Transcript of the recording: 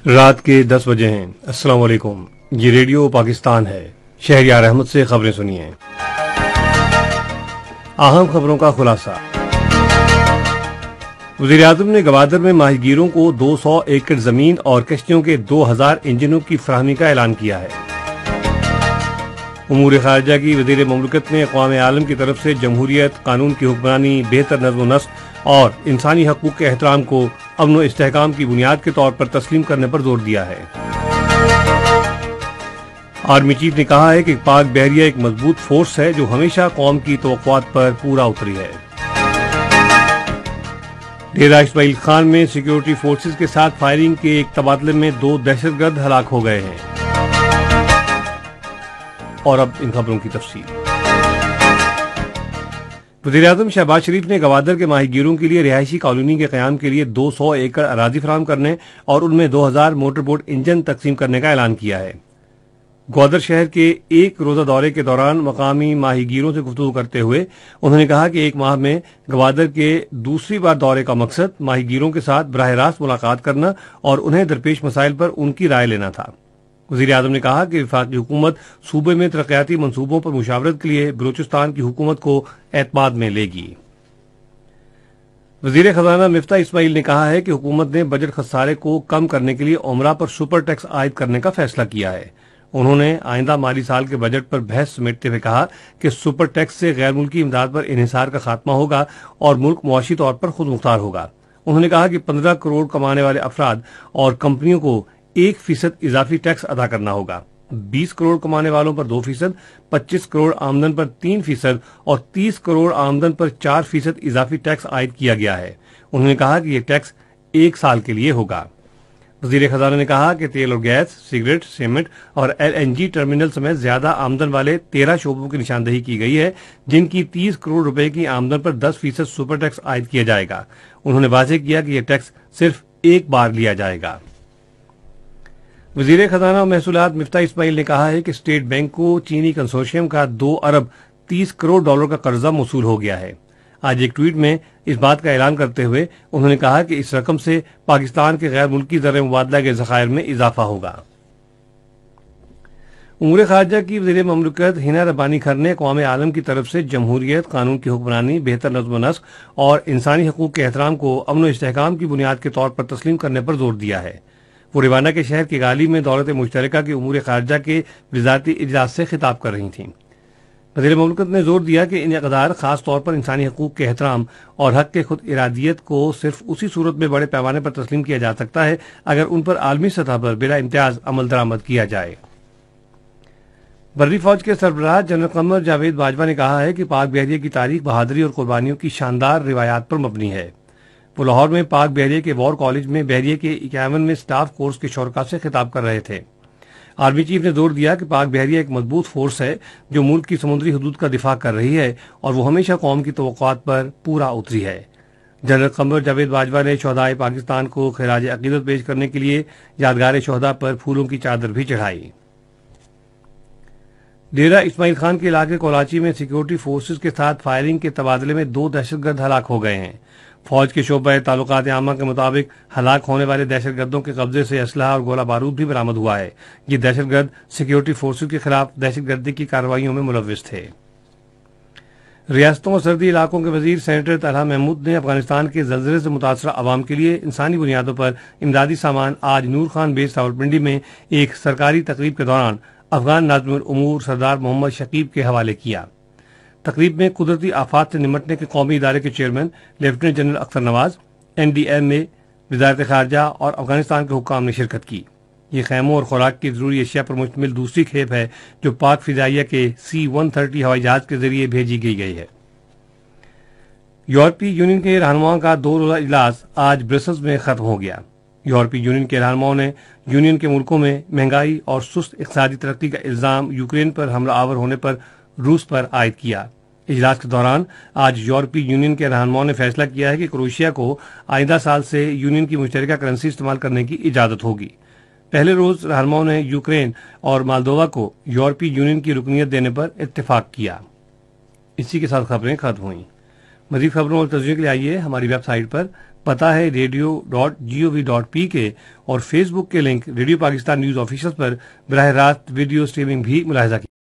رات کے 10 بجے ہیں۔ السلام علیکم، یہ ریڈیو پاکستان ہے۔ شہریار احمد سے خبریں سنیے۔ اہم خبروں کا خلاصہ۔ وزیر اعظم نے گوادر میں ماہی گیروں کو 200 ایکڑ زمین اور کشتیوں کے 2000 انجنوں کی فراہمی کا اعلان کیا ہے۔ امور خارجہ کی وزیر مملکت نے اقوام عالم کی طرف سے جمہوریت، قانون کی حکمرانی، بہتر نظم و نسق اور انسانی حقوق کے احترام کو امن و استحکام کی بنیاد کے طور پر تسلیم کرنے پر زور دیا ہے۔ آرمی چیف نے کہا ہے کہ پاک بحریہ ایک مضبوط فورس ہے جو ہمیشہ قوم کی توقعات پر پورا اتری ہے۔ ڈیرہ اسماعیل خان میں سیکیورٹی فورسز کے ساتھ فائرنگ کے ایک تبادلے میں 2 دہشت گرد ہلاک ہو گئے ہیں۔ اور اب ان خبروں کی تفصیل۔ وزیر اعظم شہباز شریف نے گوادر کے ماہی گیروں کے لیے رہائشی کالونی کے قیام کے لیے 200 ایکڑ اراضی فراہم کرنے اور ان میں 2000 موٹر بوٹ انجن تقسیم کرنے کا اعلان کیا ہے۔ گوادر شہر کے ایک روزہ دورے کے دوران مقامی ماہی گیروں سے گفتگو کرتے ہوئے انہوں نے کہا کہ ایک ماہ میں گوادر کے دوسری بار دورے کا مقصد ماہی گیروں کے ساتھ براہ راست ملاقات کرنا اور انہیں درپیش مسائل پر ان کی رائے لینا تھا۔ وزیر اعظم نے کہا کہ وفاقی حکومت صوبے میں ترقیاتی منصوبوں پر مشاورت کے لیے بلوچستان کی حکومت کو اعتماد میں لے گی۔ وزیر خزانہ مفتاح اسماعیل نے کہا ہے کہ حکومت نے بجٹ خسارے کو کم کرنے کے لیے عمرہ پر سپر ٹیکس عائد کرنے کا فیصلہ کیا ہے۔ انہوں نے آئندہ مالی سال کے بجٹ پر بحث سمیٹتے ہوئے کہا کہ سپر ٹیکس سے غیر ملکی امداد پر انحصار کا خاتمہ ہوگا اور ملک معاشی طور پر خود مختار ہوگا۔ انہوں نے کہا کہ 15 کروڑ کمانے والے افراد اور کمپنیوں کو 1% اضافی ٹیکس ادا کرنا ہوگا۔ 20 کروڑ کمانے والوں پر 2%، 25 کروڑ آمدن پر 3% اور 30 کروڑ آمدن پر 4% اضافی ٹیکس عائد کیا گیا ہے۔ انہوں نے کہا کہ یہ ٹیکس 1 سال کے لیے ہوگا۔ وزیر خزانہ نے کہا کہ تیل اور گیس، سگریٹ، سیمنٹ اور LNG ٹرمینل سمیت زیادہ آمدن والے 13 شعبوں کی نشاندہی کی گئی ہے جن کی 30 کروڑ روپے کی آمدن پر 10% سپر ٹیکس عائد کیا جائے گا۔ انہوں نے واضح کیا کہ یہ ٹیکس صرف ایک بار لیا جائے گا۔ وزیر خزانہ اور محصولات مفتاح اسماعیل نے کہا ہے کہ اسٹیٹ بینک کو چینی کنسورشیم کا 2 ارب 30 کروڑ ڈالر کا قرضہ موصول ہو گیا ہے۔ آج ایک ٹویٹ میں اس بات کا اعلان کرتے ہوئے انہوں نے کہا کہ اس رقم سے پاکستان کے غیر ملکی زر مبادلہ کے ذخائر میں اضافہ ہوگا۔ امور خارجہ کی وزیر مملکت ہنا ربانی کھر نے اقوام عالم کی طرف سے جمہوریت، قانون کی حکمرانی، بہتر نظم و نسق اور انسانی حقوق کے احترام کو امن و استحکام کی بنیاد کے طور پر تسلیم کرنے پر زور دیا ہے۔ وہ روانہ کے شہر کیگالی میں دولت مشترکہ کے امور خارجہ کے وزارتی اجلاس سے خطاب کر رہی تھیں۔ وزیر مملکت نے زور دیا کہ ان اقدار خاص طور پر انسانی حقوق کے احترام اور حق کے خود ارادیت کو صرف اسی صورت میں بڑے پیمانے پر تسلیم کیا جا سکتا ہے اگر ان پر عالمی سطح پر بلا امتیاز عمل درآمد کیا جائے۔ بحری فوج کے سربراہ جنرل قمر جاوید باجوہ نے کہا ہے کہ پاک بحریہ کی تاریخ بہادری اور قربانیوں کی شاندار روایات پر مبنی ہے۔ وہ لاہور میں پاک بحریہ کے وار کالج میں بحریہ کے 51ویں سٹاف کورس کے شرکاء سے خطاب کر رہے تھے۔ آرمی چیف نے زور دیا کہ پاک بحریہ ایک مضبوط فورس ہے جو ملک کی سمندری حدود کا دفاع کر رہی ہے اور وہ ہمیشہ قوم کی توقعات پر پورا اتری ہے۔ جنرل قمر جاوید باجوہ نے شہدائے پاکستان کو خراج عقیدت پیش کرنے کے لیے یادگار شہداء پر پھولوں کی چادر بھی چڑھائی۔ ڈیرہ اسماعیل خان کے علاقے کولاچی میں سیکیورٹی فورسز کے ساتھ فائرنگ کے تبادلے میں 2 دہشت گرد ہلاک ہو گئے ہیں۔ فوج کے شعبہ تعلقات عامہ کے مطابق ہلاک ہونے والے دہشت گردوں کے قبضے سے اسلحہ اور گولہ بارود بھی برآمد ہوا ہے۔ یہ دہشت گرد سیکیورٹی فورسز کے خلاف دہشت گردی کی کارروائیوں میں ملوث تھے۔ ریاستوں اور سرحدی علاقوں کے وزیر سینیٹر طلحہ محمود نے افغانستان کے زلزلے سے متاثرہ عوام کے لیے انسانی بنیادوں پر امدادی سامان آج نور خان بیس راولپنڈی میں ایک سرکاری تقریب کے دوران افغان ناظم الامور سردار محمد شکیب کے حوالے کیا۔ تقریب میں قدرتی آفات سے نمٹنے کے قومی ادارے کے چیئرمین لیفٹیننٹ جنرل اختر نواز، NDMA، وزارت خارجہ اور افغانستان کے حکام نے شرکت کی۔ یہ خیموں اور خوراک کی ضروری اشیاء پر مشتمل دوسری کھیپ ہے جو پاک فضائیہ کے C-130 ہوائی جہاز کے ذریعے بھیجی گئی ہے۔ یورپی یونین کے رہنماؤں کا 2 روزہ اجلاس آج برسلز میں ختم ہو گیا۔ یورپی یونین کے رہنماؤں نے یونین کے ملکوں میں مہنگائی اور سست اقتصادی ترقی کا الزام یوکرین پر حملہ آور ہونے پر روس پر عائد کیا۔ اجلاس کے دوران آج یورپی یونین کے رہنماؤں نے فیصلہ کیا ہے کہ کروشیا کو آئندہ سال سے یونین کی مشترکہ کرنسی استعمال کرنے کی اجازت ہوگی۔ پہلے روز رہنماؤں نے یوکرین اور مالدووا کو یورپی یونین کی رکنیت دینے پر اتفاق کیا۔ اسی کے ساتھ خبریں ختم ہوئیں۔ مزید خبروں اور تصویروں کے لیے آئیے ہماری ویب سائٹ پر پتہ ہے radio.gov.pk اور فیس بک کے link radio Pakistan news official پر براہ راست ویڈیو سٹریمنگ بھی ملاحظہ کی